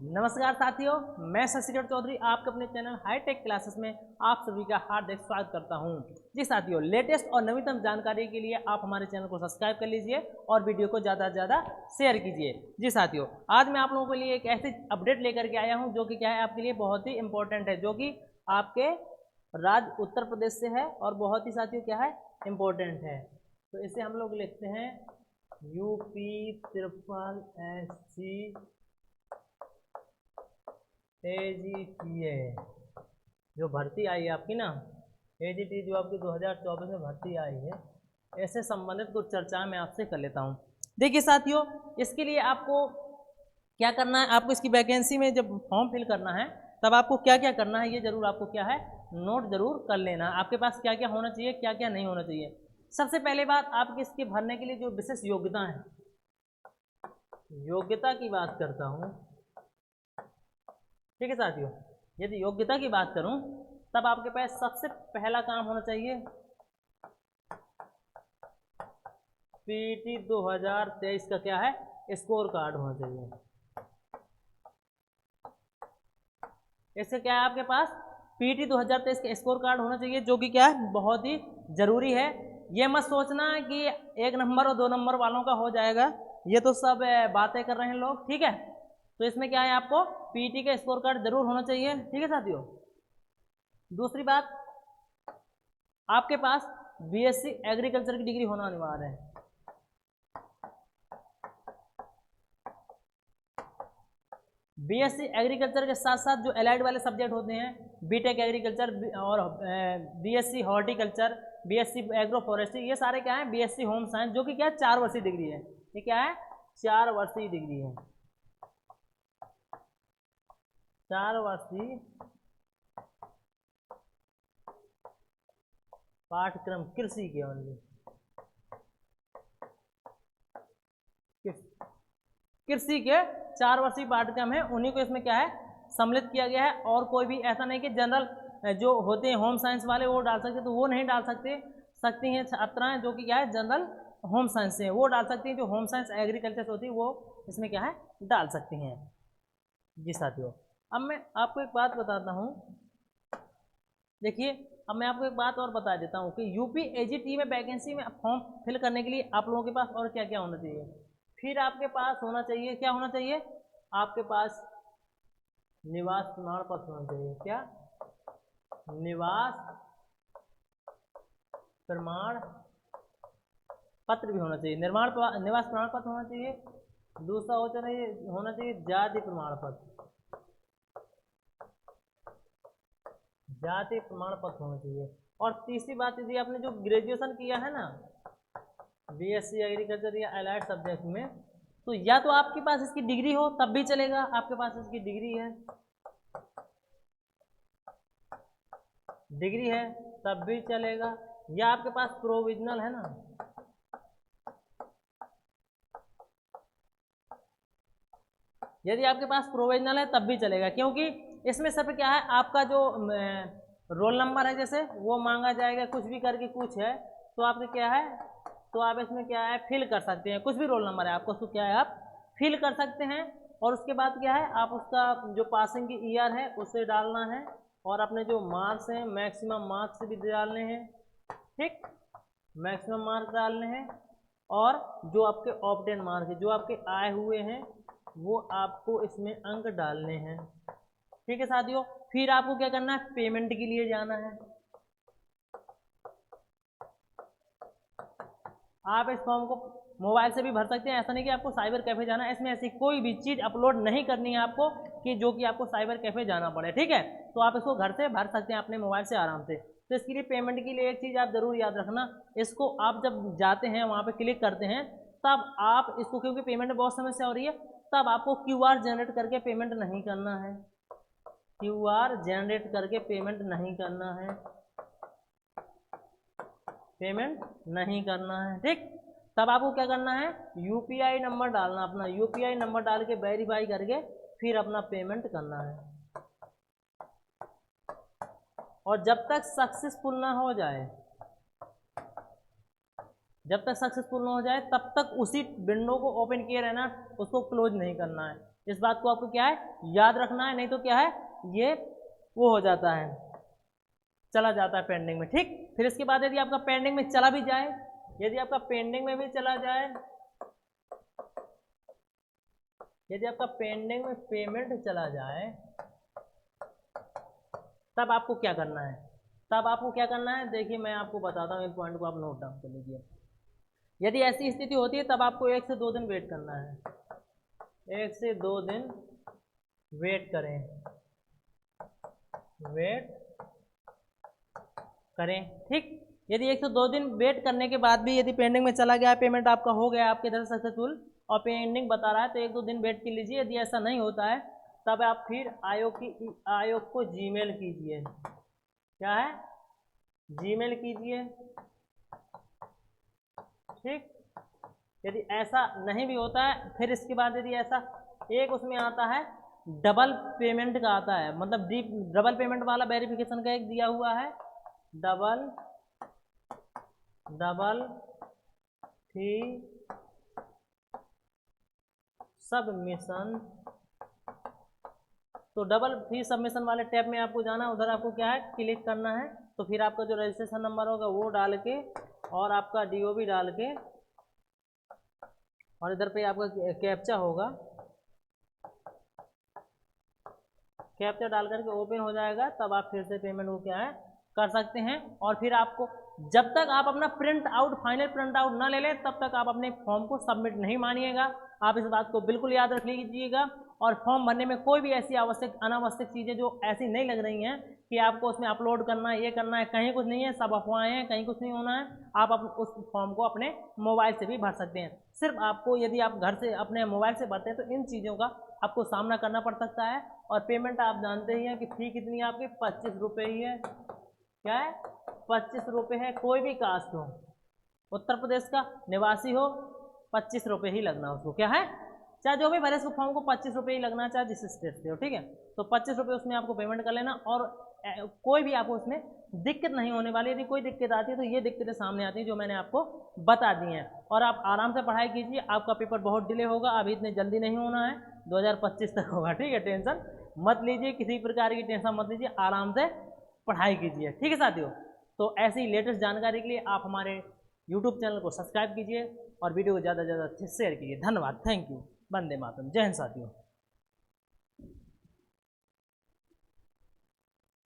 नमस्कार साथियों, मैं शशिधर चौधरी आपके अपने चैनल हाईटेक क्लासेस में आप सभी का हार्दिक स्वागत करता हूं। जी साथियों, लेटेस्ट और नवीनतम जानकारी के लिए आप हमारे चैनल को सब्सक्राइब कर लीजिए और वीडियो को ज़्यादा से ज़्यादा शेयर कीजिए। जी साथियों, आज मैं आप लोगों के लिए एक ऐसी अपडेट लेकर के आया हूँ जो कि क्या है आपके लिए बहुत ही इंपॉर्टेंट है, जो कि आपके राज्य उत्तर प्रदेश से है और बहुत ही साथियों क्या है इम्पोर्टेंट है। तो इसे हम लोग लिखते हैं UP SSSC AGTA जो भर्ती आई है आपकी ना, AGT जो आपकी 2024 में भर्ती आई है, ऐसे संबंधित कुछ चर्चा मैं आपसे कर लेता हूँ। देखिए साथियों, इसके लिए आपको क्या करना है, आपको इसकी वैकेंसी में जब फॉर्म फिल करना है तब आपको क्या क्या करना है ये जरूर आपको क्या है नोट जरूर कर लेना है। आपके पास क्या क्या होना चाहिए, क्या क्या नहीं होना चाहिए। सबसे पहले बात, आपके इसके भरने के लिए जो विशेष योग्यता है, योग्यता की बात करता हूँ। ठीक है साथियों, यदि योग्यता की बात करूं तब आपके पास सबसे पहला काम होना चाहिए पीटी 2023 का क्या है स्कोर कार्ड होना चाहिए। इससे क्या है आपके पास पीटी 2023 का स्कोर कार्ड होना चाहिए, जो कि क्या है बहुत ही जरूरी है। ये मत सोचना कि 1 नंबर और 2 नंबर वालों का हो जाएगा, ये तो सब बातें कर रहे हैं लोग। ठीक है, तो इसमें क्या है आपको पीटी का स्कोर कार्ड जरूर होना चाहिए। ठीक है साथियों, दूसरी बात, आपके पास बीएससी एग्रीकल्चर की डिग्री होना अनिवार्य है। बीएससी एग्रीकल्चर के साथ साथ जो एलाइड वाले सब्जेक्ट होते हैं, बीटेक एग्रीकल्चर और BSc horticulture, BSc agro forestry, ये सारे क्या है बीएससी होम साइंस, जो कि क्या है 4 वर्षीय डिग्री है। ये क्या है 4 वर्षीय डिग्री है, 4 वर्षीय पाठ्यक्रम कृषि के ओनली, कृषि के 4 वर्षीय पाठ्यक्रम है, उन्हीं को इसमें क्या है सम्मिलित किया गया है। और कोई भी ऐसा नहीं कि जनरल जो होते हैं होम साइंस वाले वो डाल सकते, तो वो नहीं डाल सकती हैं छात्राएं जो कि क्या है जनरल होम साइंस से हैं, वो डाल सकती हैं। जो होम साइंस एग्रीकल्चर से होती है वो इसमें क्या है डाल सकती हैं। जी साथियों, अब मैं आपको एक बात बताता हूँ। देखिए, अब मैं आपको एक बात और बता देता हूँ कि यूपी एजीटी में वैकेंसी में फॉर्म फिल करने के लिए आप लोगों के पास और क्या क्या होना चाहिए। फिर आपके पास होना चाहिए, क्या होना चाहिए, आपके पास निवास प्रमाण पत्र होना चाहिए। क्या, निवास प्रमाण पत्र भी होना चाहिए, निवास प्रमाण पत्र होना चाहिए। दूसरा होना चाहिए जाति प्रमाण पत्र, जाति प्रमाण पत्र होना चाहिए। और तीसरी बात, यदि आपने जो ग्रेजुएशन किया है ना बीएससी एग्रीकल्चर या अलाइड सब्जेक्ट में, तो या तो आपके पास इसकी डिग्री हो तब भी चलेगा, आपके पास इसकी डिग्री है तब भी चलेगा, या आपके पास प्रोविजनल है ना, यदि आपके पास प्रोविजनल है तब भी चलेगा। क्योंकि इसमें सिर्फ क्या है आपका जो रोल नंबर है जैसे वो मांगा जाएगा, कुछ भी करके कुछ है तो आपके क्या है, तो आप इसमें क्या है फिल कर सकते हैं। कुछ भी रोल नंबर है आपको तो क्या है आप फिल कर सकते हैं। और उसके बाद क्या है आप उसका जो पासिंग की ईयर है उसे डालना है, और अपने जो मार्क्स हैं मैक्सिमम मार्क्स भी डालने हैं। ठीक, मैक्सिमम मार्क्स डालने हैं, और जो आपके ऑब्टेन मार्क है, जो आपके आए हुए हैं वो आपको इसमें अंक डालने हैं। ठीक है साथियों, फिर आपको क्या करना है पेमेंट के लिए जाना है। आप इस फॉर्म को मोबाइल से भी भर सकते हैं, ऐसा नहीं कि आपको साइबर कैफे जाना है। इसमें ऐसी कोई भी चीज़ अपलोड नहीं करनी है आपको कि जो कि आपको साइबर कैफे जाना पड़े। ठीक है, तो आप इसको घर से भर सकते हैं अपने मोबाइल से आराम से। तो इसके लिए पेमेंट के लिए एक चीज़ आप जरूर याद रखना, इसको आप जब जाते हैं वहाँ पे क्लिक करते हैं तब आप इसको, क्योंकि पेमेंट बहुत समस्या हो रही है, तब आपको क्यूआर जनरेट करके पेमेंट नहीं करना है, क्यूआर जनरेट करके पेमेंट नहीं करना है, पेमेंट नहीं करना है। ठीक, तब आपको क्या करना है यूपीआई नंबर डालना, अपना यूपीआई नंबर डाल के वेरीफाई करके फिर अपना पेमेंट करना है। और जब तक सक्सेसफुल ना हो जाए, जब तक सक्सेसफुल ना हो जाए तब तक उसी विंडो को ओपन किए रहना, उसको क्लोज नहीं करना है। इस बात को आपको क्या है याद रखना है, नहीं तो क्या है ये वो हो जाता है, चला जाता है पेंडिंग में। ठीक, फिर इसके बाद यदि आपका पेंडिंग में चला भी जाए, यदि आपका पेंडिंग में भी चला जाए, यदि आपका पेंडिंग में पेमेंट चला जाए, तब आपको क्या करना है, तब आपको क्या करना है, देखिए मैं आपको बताता हूँ, एक पॉइंट को आप नोट डाउन कर लीजिए। यदि ऐसी स्थिति होती है तब आपको 1 से 2 दिन वेट करना है, 1 से 2 दिन वेट करें, वेट करें। ठीक, यदि 1 से 2 दिन वेट करने के बाद भी यदि पेंडिंग में चला गया, पेमेंट आपका हो गया आपके इधर सक्सेसफुल और पेंडिंग बता रहा है, तो 1-2 दिन वेट कर लीजिए। यदि ऐसा नहीं होता है तब आप फिर आयोग को जीमेल कीजिए। क्या है, जीमेल कीजिए। ठीक, यदि ऐसा नहीं भी होता है, फिर इसके बाद यदि ऐसा एक उसमें आता है डबल पेमेंट का आता है, मतलब डबल पेमेंट वाला वेरिफिकेशन का एक दिया हुआ है, डबल फी सबमिशन। तो डबल फी सबमिशन वाले टैब में आपको जाना, उधर आपको क्या है क्लिक करना है। तो फिर आपका जो रजिस्ट्रेशन नंबर होगा वो डाल के और आपका DOB डाल के और इधर पे आपका कैप्चा होगा, कैप्चा डाल करके ओपन हो जाएगा, तब आप फिर से पेमेंट को क्या है कर सकते हैं। और फिर आपको जब तक आप अपना print out final print out ना ले लें तब तक आप अपने फॉर्म को सबमिट नहीं मानिएगा। आप इस बात को बिल्कुल याद रख लीजिएगा। और फॉर्म भरने में कोई भी ऐसी आवश्यक अनावश्यक चीज़ें जो ऐसी नहीं लग रही हैं कि आपको उसमें अपलोड करना है, ये करना है, कहीं कुछ नहीं है, सब अफवाहें हैं, कहीं कुछ नहीं होना है। आप उस फॉर्म को अपने मोबाइल से भी भर सकते हैं। सिर्फ आपको यदि आप घर से अपने मोबाइल से भरते हैं तो इन चीज़ों का आपको सामना करना पड़ सकता है। और पेमेंट आप जानते ही हैं कि फ़ी कितनी है आपकी, 25 रुपये ही है। क्या है, 25 रुपये है। कोई भी कास्ट हो, उत्तर प्रदेश का निवासी हो, 25 रुपये ही लगना उसको। क्या है, चाहे जो भी भरे उसको फॉर्म को 25 रुपये ही लगना, चाहे जिस स्टेट से हो। ठीक है, तो 25 रुपये उसमें आपको पेमेंट कर लेना। और कोई भी आपको उसमें दिक्कत नहीं होने वाली। यदि कोई दिक्कत आती है तो ये दिक्कतें सामने आती हैं जो मैंने आपको बता दी हैं। और आप आराम से पढ़ाई कीजिए, आपका पेपर बहुत डिले होगा, अभी इतने जल्दी नहीं होना है, 2025 तक होगा। ठीक है, टेंशन मत लीजिए, किसी प्रकार की टेंशन मत लीजिए, आराम से पढ़ाई कीजिए। ठीक है साथियों, तो ऐसी लेटेस्ट जानकारी के लिए आप हमारे YouTube चैनल को सब्सक्राइब कीजिए और वीडियो को ज़्यादा से ज़्यादा शेयर कीजिए। धन्यवाद, थैंक यू, वंदे मातरम, जय हिंद साथियों।